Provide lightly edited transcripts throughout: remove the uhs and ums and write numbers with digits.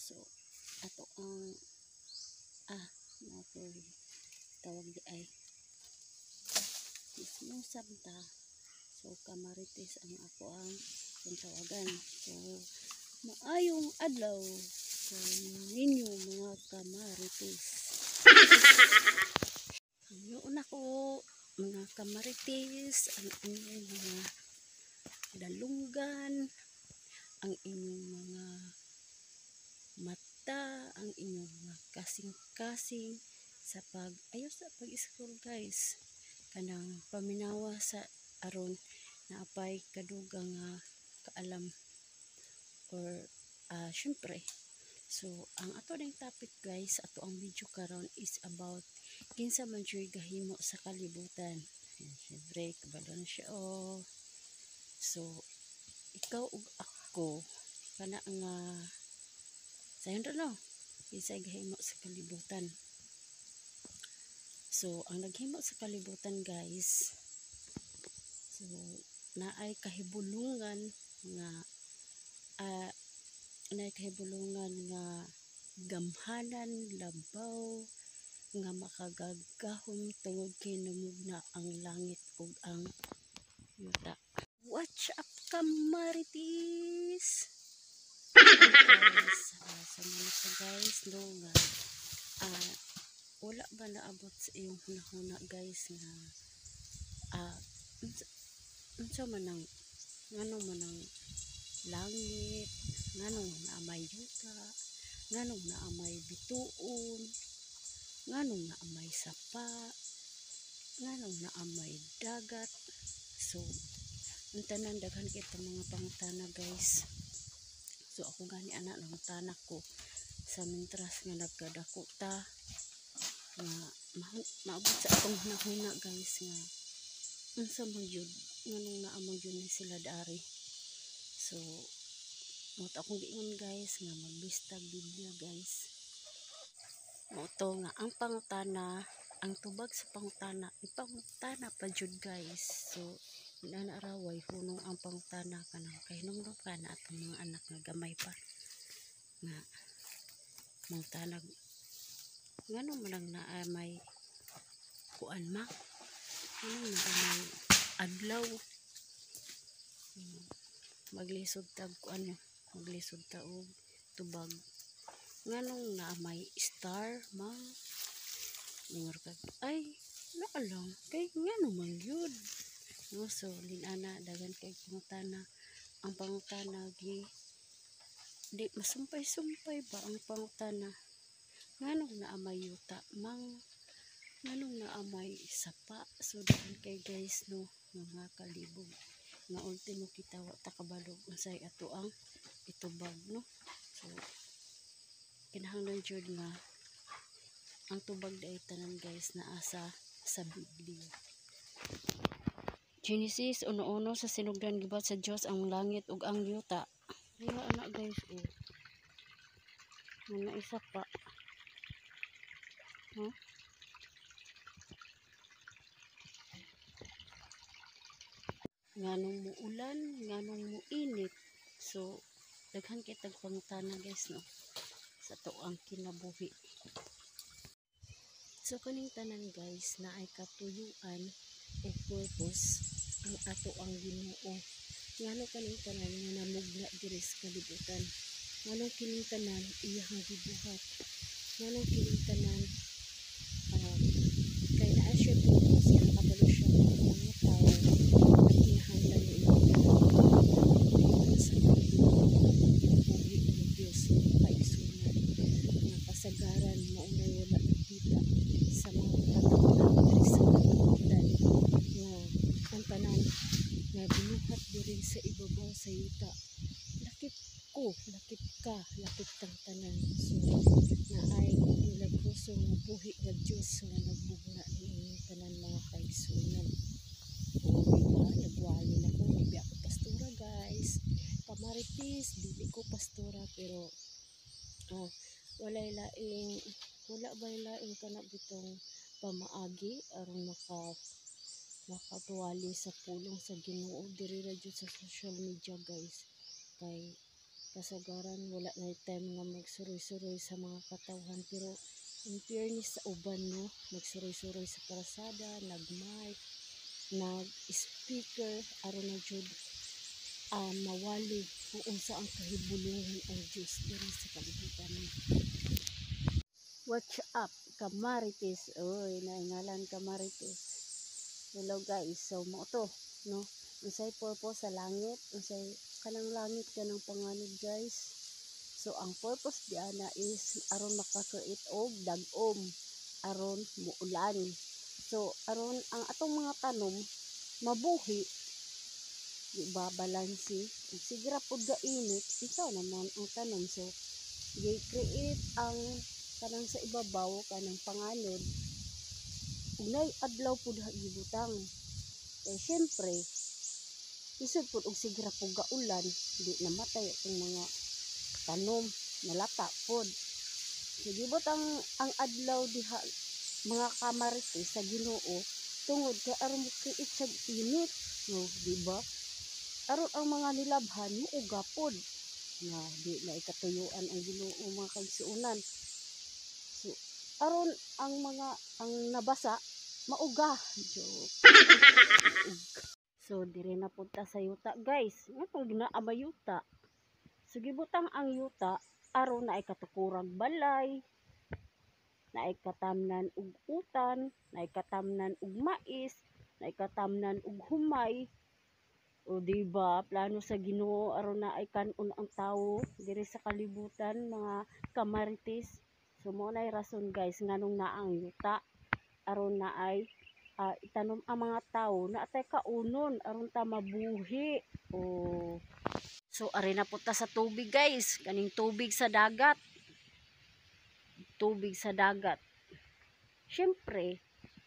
So ato ang nato tawag di ay mismo sabta. So kamaritis ang ako ang tawagan. So maayong adlaw sa ninyo mga kamaritis. Ngayon ako mga kamaritis, ang inyong mga dalunggan, ang inyong mga mata, ang inyong mga kasing-kasing sa ayos sa pag-school guys. Kanang paminawa sa aron na apay kadugang kaalam or syempre. So ang ato ding topic guys, ato ang video karon is about kinsa man jud gahimo sa kalibutan. Syempre kabalo na siya So ikaw ug ako kana nga sayon ra no kinsa gahimo sa kalibutan. So ang naghimo sa kalibutan guys, so naay kahibulungan nga gamhanan labaw nga makagagahom tungod kay namugna ang langit ug ang yuta. Watch up kamaritis. Guys, sa mga guys no nga wala ba naabot sa iyong hunahuna guys nga unsa man ang nganong man ang langit, nganong naamay yuta, nganong naamay bituon, nganong naamay sapa, nganong naamay dagat. So ang tanan daghan kita mga pangutana guys. So ako gani anak ng tanak ko sa mintras nga nagkadako ta nga maabot sa akong hunahuna guys nga unsa man jud nganong naamang jud ni sila dari. So mo ta akong giingon guys nga magbistag Biblia guys. Mo to nga ang pangutana, ang tubag sa pangutana, ipangutana pa jud guys. So inanaraway hunong ang pangutana kanang kahinumdum ka na atong mga anak nga gamay pa nga mangtanag ngano man ang naamay kuan ma ngano naamay adlaw maglisod tag kuan maglisod ta og tubag nganong naamay star ma ingon ka ay naalang kay ngano man gyud no. So linana dagan kay pangutana, ang pangutana gi di masumpay-sumpay ba ang pangutana nganong naamay yuta mang nganong naamay sapa. So dagan kay guys no mga kalibog nga ultimo kita wa ta kabalog unsay ato ang itubag no. So kinahanglan jud nga ang tubag day tanan guys naa sa Biblia. Genesis 1:1 sa sinugdan gibat sa Dios ang langit ug ang yuta. Kaya anak guys nga isa pa nganong muulan, nganong muinit. So daghan kitag pangutana guys no sa to ang kinabuhi. So kaning tanan guys naay katuyuan o purpose ang ato ang Ginoo. Ngano kaning tanan nga namugna diri sa kalibutan, nganong kining tanan iyang gibuhat, nganong kining tanan kay naa siya purpose nga nakabalo siya mga tao na kinahanglan ni sa kinabuhi ng Dios kaigsunan nga kasagaran maunay wala nakita sa mga katauhan diri sa kalibutan nga ang tanan nga binuhat diri sa ibabaw sa yuta. Lakip ka, lakip kang tanan. So naay milagroso nga buhi nga Dios nga nagbugna ni inyong tanan mga kaigsunan. Diba? Nagwali na ko, hindi ako pastora guys. Kamaritis, dili ko pastora pero wala ba laing kana bitong pamaagi aron makatuwali sa pulong sa Ginoo diri ra jud sa social media guys. Kay kasagaran wala na time nga magsuroy-suroy sa mga katawhan, pero in fairness sa uban no, nagsuroy-suroy sa kalsada, nag-mic, nag-speaker aron na jud mawali kung unsa ang kahibulungan ang Dios diri sa kalibutan. Watch up, Kamarites. Oy, naingalan Kamarites. Hello guys, so mo to, no? Unsay purpose sa langit? Unsay kanang langit kanang panganib guys? So ang purpose diana is aron maka-create og dag-om, aron muulan. So aron ang atong mga tanom mabuhi, di ba, balansi. Ug sigra pud ga init, ikaw naman ang tanom. So gi-create ang kanang sa ibabaw kanang panganod, unay adlaw pud gibutang. Eh syempre isod pud og sigra pud ga ulan, di namatay itong mga tanom, nalata pud. So gibot ang adlaw diha mga Kamarites sa Ginoo tungod kay aron mo create sa init, no, di ba? Aron ang mga nilabhan muuga pod na di na ikatuyuan ang Ginoo mga kaigsuonan. So aron ang nabasa mauga. So dire na punta sa yuta guys, ngatong ginaamay yuta. So gibutang ang yuta aron na ay katukurang balay, na ay katamnan og utan, na ay katamnan og mais, na ay katamnan og humay. O diba, plano sa Ginoo aron na ay kanon ang tawo diri sa kalibutan mga Kamarites. So mo nay rason guys nganong naang yuta aron na ay itanom ang mga tawo na atay kaunon aron ta mabuhi. O so ari na punta sa tubig guys, kaning tubig sa dagat. Tubig sa dagat. Syempre,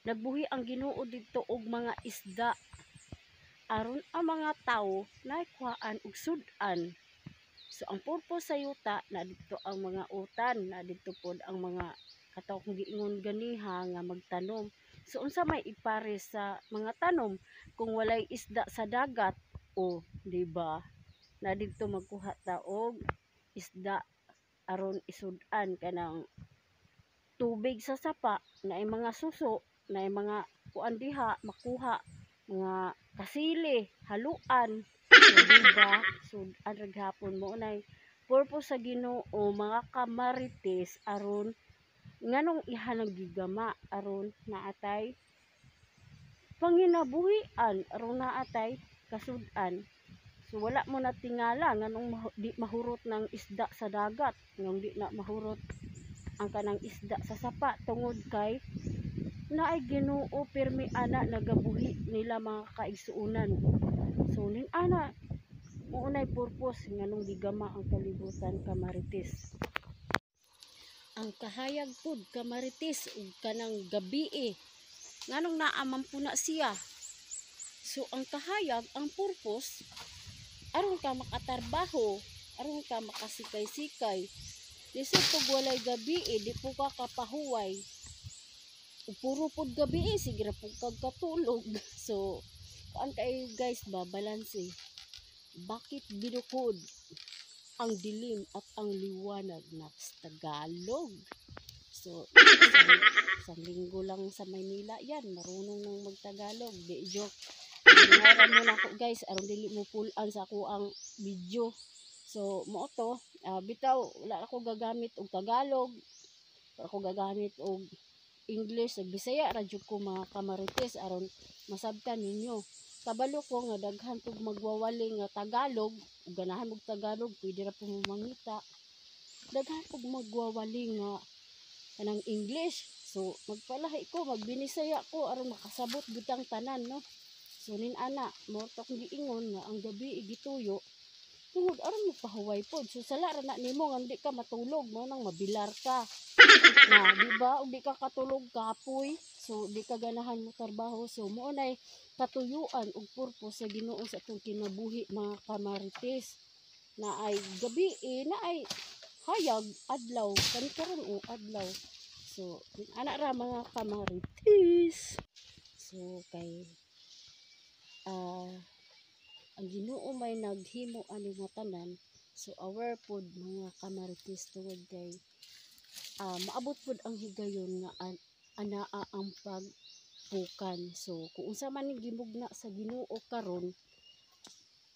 nagbuhi ang Ginoo didto og mga isda aron ang mga tawo naikuhaan og sud-an. So ang purpose sa yuta na didto ang mga utan, na didto pod ang mga kataw kung giingon ganiha nga magtanom. So unsa may ipares sa mga tanom kung walay isda sa dagat, o di ba? Na didto magkuha ta og isda aron isud-an kanang tubig sa sapa, na ay mga suso, na ay mga kuan diha makuha mga kasili, haluan. So diba, sud-an raghapon mo nay purpose sa Ginoo mga Kamarites aron nganong ihanang gigama aron naatay panginabuhian, aron naatay kasud-an. So wala mo na tingala nganong di mahurot ng isda sa dagat, ngong di na mahurot ang kanang isda sa sapa tungod kay naay Ginoo pirmi ana nagabuhi nila mga kaigsuonan. So ning ana mounay purpose nganong gigama ang kalibutan Kamarites. Ang kahayag pud Kamarites ug kanang gabii nganong naaman po na siya. So ang kahayag, ang purpose aron ka makatarbaho, aron ka makasikay-sikay. Lisod pag walay gabi, di po ka kapahuway. Puro pod gabi, sige ra pud kag katulog. So, kuan kay guys ba, balanse. Bakit binukod ang dilim at ang liwanag na sa Tagalog? So, isang linggo lang sa Maynila yan, marunong nang magtagalog. Di joke. Gingaran mo na ako guys, aron dili mo pull-an sa ako ang video. So, mo to, bitaw, wala ako gagamit og Tagalog, wala ako gagamit og English, ug Bisaya, radyo ko mga Kamarites, aron masabtan ninyo. Kabalo ko nga daghan pug magwawali nga Tagalog, ug ganahan mog Tagalog, pwede ra po mo mangita. Daghan pug magwawali nga kanang English. So, magpalahi ko, magbinisaya ko, aron makasabot gutang tanan, no? So, nin ana, mo to kung giingon nga ang gabi igituyo, tungod aron mo pahuway pod. So sala ra na nimo nga di ka matulog mo nang mabilar ka. Na di ba ug di ka katulog kapoy. So di ka ganahan mo trabaho. So mo nay katuyuan ug purpose sa Ginoo sa atong kinabuhi mga Kamarites. Na ay gabi na ay hayag adlaw kani karon o adlaw. So ana ra mga Kamarites. So kay ang Ginoo may naghimo ani nga tanan So aware pod mga kamarites tungod kay maabot pod ang higayon nga anaa ang pagpukan. So kung unsa man gimugna sa Ginoo karon,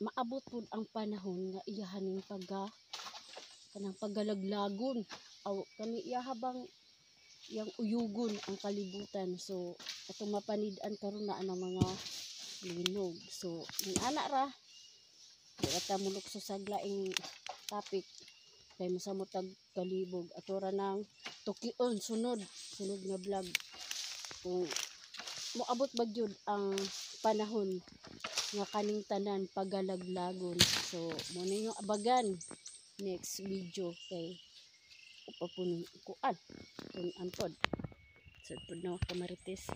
maabot pod ang panahon nga iyahaning kanang pagalaglagon aw kani iya habang yang uyugon ang kalibutan. So atong mapanid-an karon na ang mga linog. So ning ana ra di ta mulukso sa laing topic kay masamot kalibog ato ra nang tukion sunod nga vlog kung moabot ba gyud ang panahon nga kaning tanan pagalaglagon. So mo ninyo abagan next video kay upapunin kuan kung anpod sad pod na kamarites.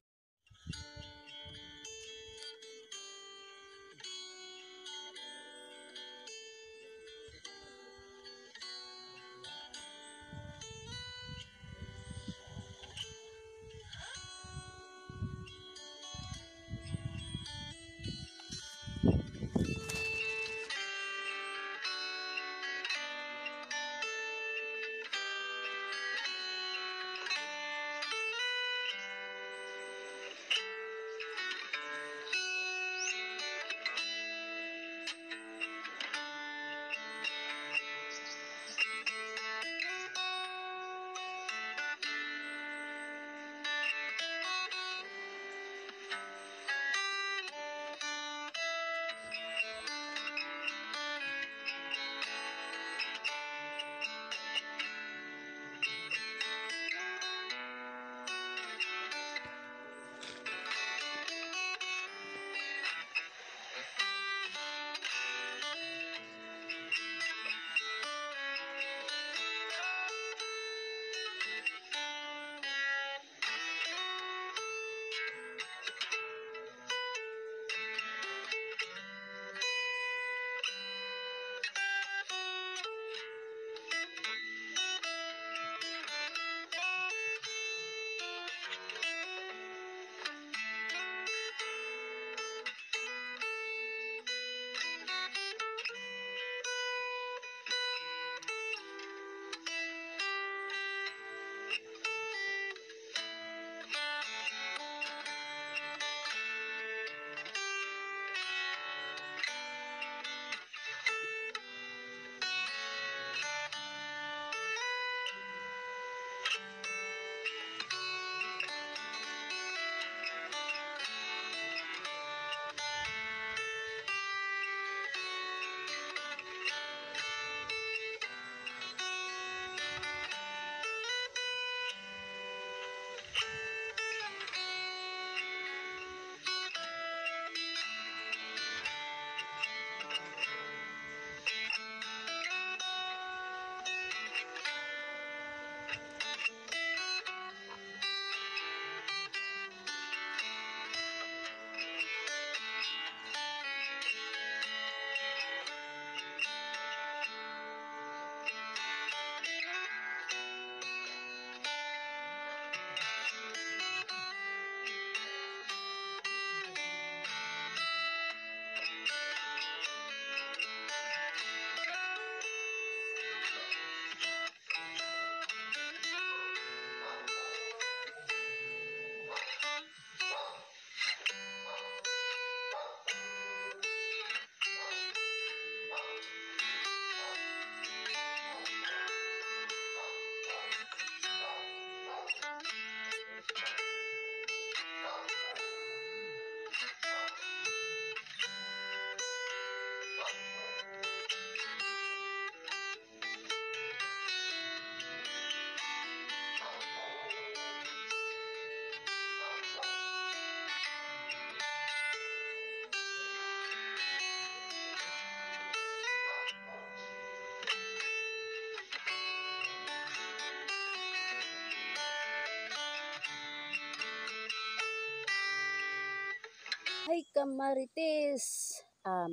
Ay kamarites.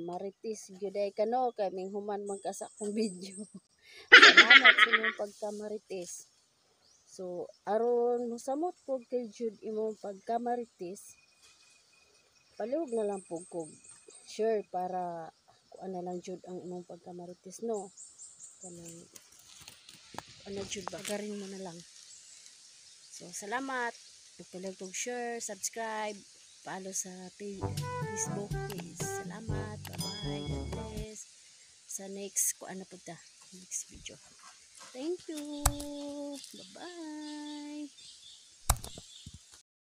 Marites gyuday kano kay ming human man ka sa akong video. Salamat sa inyong pagkamarites. So aron mosamot ko kay jud imong pagkamarites, palihog na lang pug kog share para kuan na lang jud ang imong pagkamarites no. kanang ano jud ba garin mo na lang. So salamat, pagpalag og share, subscribe, follow sa Facebook page. Salamat, bye bye, God bless. Sa next ko ano po ta next video. Thank you, bye bye.